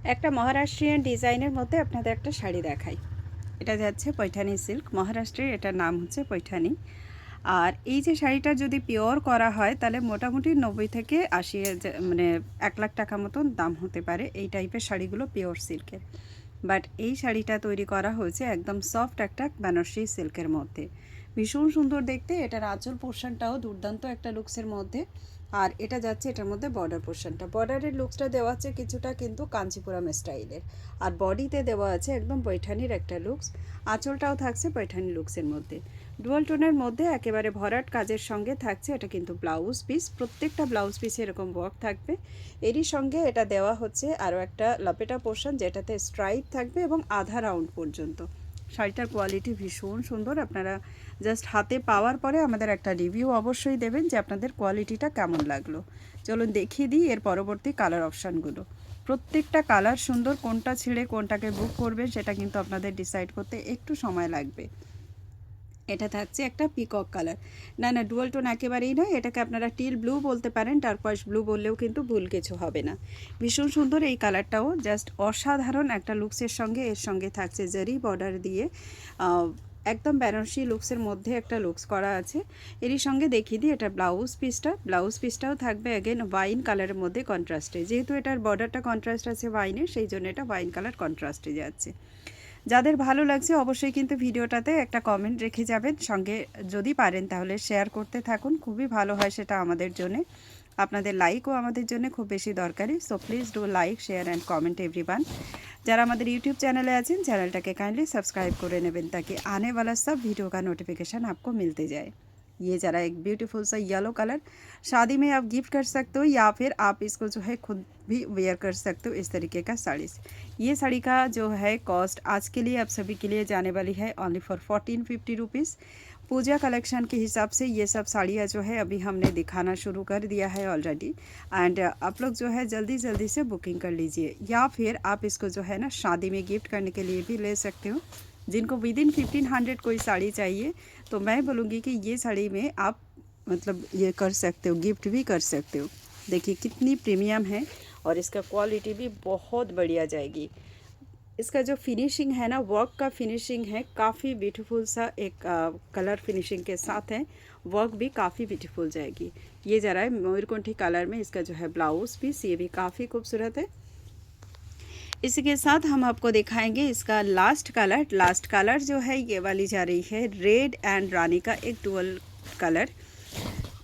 একটা মহারাষ্ট্রিয়ান ডিজাইনের মধ্যে আপনাদের একটা শাড়ি দেখাই। এটা যাচ্ছে পৈঠানি সিল্ক, মহারাষ্ট্রের এটার নাম হচ্ছে পৈঠানি। আর এই যে শাড়িটা যদি পিওর করা হয় তাহলে মোটামুটি 90 থেকে 80 মানে 1 লাখ টাকা মতন দাম হতে পারে এই টাইপের শাড়িগুলো পিওর সিল্কের। বাট এই শাড়িটা তৈরি করা হয়েছে একদম সফট একটা বেনারসি সিল্কের মধ্যে, ভীষণ সুন্দর দেখতে। এটার আঁচল পোর্শনটাও দুর্দান্ত একটা লুকসের মধ্যে। আর এটা যাচ্ছে এটার মধ্যে বর্ডার পোর্শনটা, বর্ডারের লুকসটা দেওয়া আছে কিছুটা কিন্তু কাঞ্চিপুরম স্টাইলের, আর বডিতে দেওয়া আছে একদম পৈঠানির একটা লুকস। আঁচলটাও থাকছে পৈঠানি লুকসের মধ্যে, ডুয়াল টোনের মধ্যে একেবারে ভরাট কাজের সঙ্গে থাকছে। এটা কিন্তু ব্লাউজ পিস, প্রত্যেকটা ব্লাউজ পিসে এরকম ওয়ার্ক থাকবে। এরই সঙ্গে এটা দেওয়া হচ্ছে আরও একটা লপেটা পোর্শন যেটাতে স্ট্রাইপ থাকবে এবং আধা রাউন্ড পর্যন্ত। শাড়িটার কোয়ালিটি ভীষণ সুন্দর। আপনারা জাস্ট হাতে পাওয়ার পরে আমাদের একটা রিভিউ অবশ্যই দেবেন যে আপনাদের কোয়ালিটিটা কেমন লাগলো। চলুন দেখিয়ে দিই এর পরবর্তী কালার অপশানগুলো। প্রত্যেকটা কালার সুন্দর, কোনটা ছেড়ে কোনটাকে বুক করবেন সেটা কিন্তু আপনাদের ডিসাইড করতে একটু সময় লাগবে। এটা থাকছে একটা পিকক কালার, না ডুয়াল টোন একেবারেই নয়, এটাকে আপনারা টিল ব্লু বলতে পারেন, টারকোয়াশ ব্লু বললেও কিন্তু ভুল কিছু হবে না। ভীষণ সুন্দর এই কালারটাও, জাস্ট অসাধারণ একটা লুকসের সঙ্গে এর সঙ্গে থাকছে জারি বর্ডার দিয়ে একদম বেনারসি লুকসের মধ্যে একটা লুকস করা আছে। এরই সঙ্গে দেখিয়ে দিই এটা ব্লাউজ পিসটাও থাকবে অ্যাগেন ওয়াইন কালারের মধ্যে কন্ট্রাস্টে, যেহেতু এটার বর্ডারটা কন্ট্রাস্ট আছে ওয়াইনের, সেই জন্য এটা ওয়াইন কালার কন্ট্রাস্টে যাচ্ছে। যাদের ভালো লাগছে অবশ্যই কিন্তু ভিডিওটাতে একটা কমেন্ট রেখে যাবেন, সঙ্গে যদি পারেন তাহলে শেয়ার করতে থাকুন, খুবই ভালো হয় সেটা আমাদের জন্য। আপনাদের লাইকও আমাদের জন্য খুব বেশি দরকারি, so please do like share and comment everyone. যারা আমাদের यूट्यूब चैनले আছেন চ্যানেলটাকে কাইंडली सब्सक्राइब করে নেবেন ताकि आने वाला सब वीडियो का नोटिफिकेशन आपको मिलते जाए। ये ज़रा एक ब्यूटीफुल सा येलो कलर, शादी में आप गिफ्ट कर सकते हो या फिर आप इसको जो है खुद भी वेयर कर सकते हो इस तरीके का साड़ी। ये साड़ी का जो है कॉस्ट आज के लिए आप सभी के लिए जाने वाली है only for 1450 rupees. Puja collection के हिसाब से ये सब साड़ियाँ जो है अभी हमने दिखाना शुरू कर दिया है ऑलरेडी। एंड आप लोग जो है जल्दी जल्दी से बुकिंग कर लीजिए, या फिर आप इसको जो है ना शादी में गिफ्ट करने के लिए भी ले सकते हो। जिनको विद इन 1500 कोई साड़ी चाहिए तो मैं बोलूँगी कि ये साड़ी में आप मतलब ये कर सकते हो, गिफ्ट भी कर सकते हो। देखिए कितनी प्रीमियम है और इसका क्वालिटी भी बहुत बढ़िया जाएगी। इसका जो फिनिशिंग है ना, वर्क का फिनिशिंग है काफ़ी ब्यूटीफुल सा, एक कलर फिनिशिंग के साथ है, वर्क भी काफ़ी ब्यूटीफुल जाएगी। ये ज़रा है मयूरकुंठी कलर में इसका जो है ब्लाउज पीस, ये भी काफ़ी खूबसूरत है। इसी के साथ हम आपको दिखाएंगे इसका लास्ट कलर जो है ये वाली जा रही है रेड एंड रानी का एक डुअल कलर।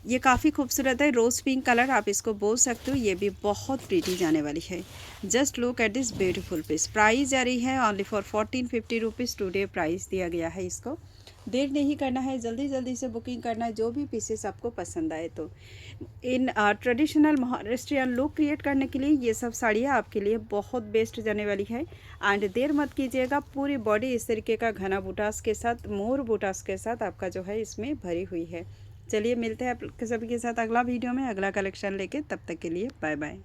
ये काफ़ी खूबसूरत है, रोज़ पिंक कलर आप इसको बोल सकते हो, ये भी बहुत प्रीटी जाने वाली है। Just look at this beautiful piece. Price जा रही है only for 1450 rupees, today price दिया गया है इसको। देर नहीं करना है, जल्दी जल्दी से बुकिंग करना है जो भी पीसेस आपको पसंद आए तो। In traditional Maharashtrian look create करने के लिए ये सब साड़ियाँ आपके लिए बहुत बेस्ट जाने वाली है। एंड देर मत कीजिएगा, पूरी बॉडी इस तरीके का घना बूटास के साथ, मोर बूटास के साथ आपका जो है इसमें भरी हुई है। चलिए मिलते हैं आप सभी के साथ अगला वीडियो में अगला कलेक्शन लेके, तब तक के लिए बाय बाय।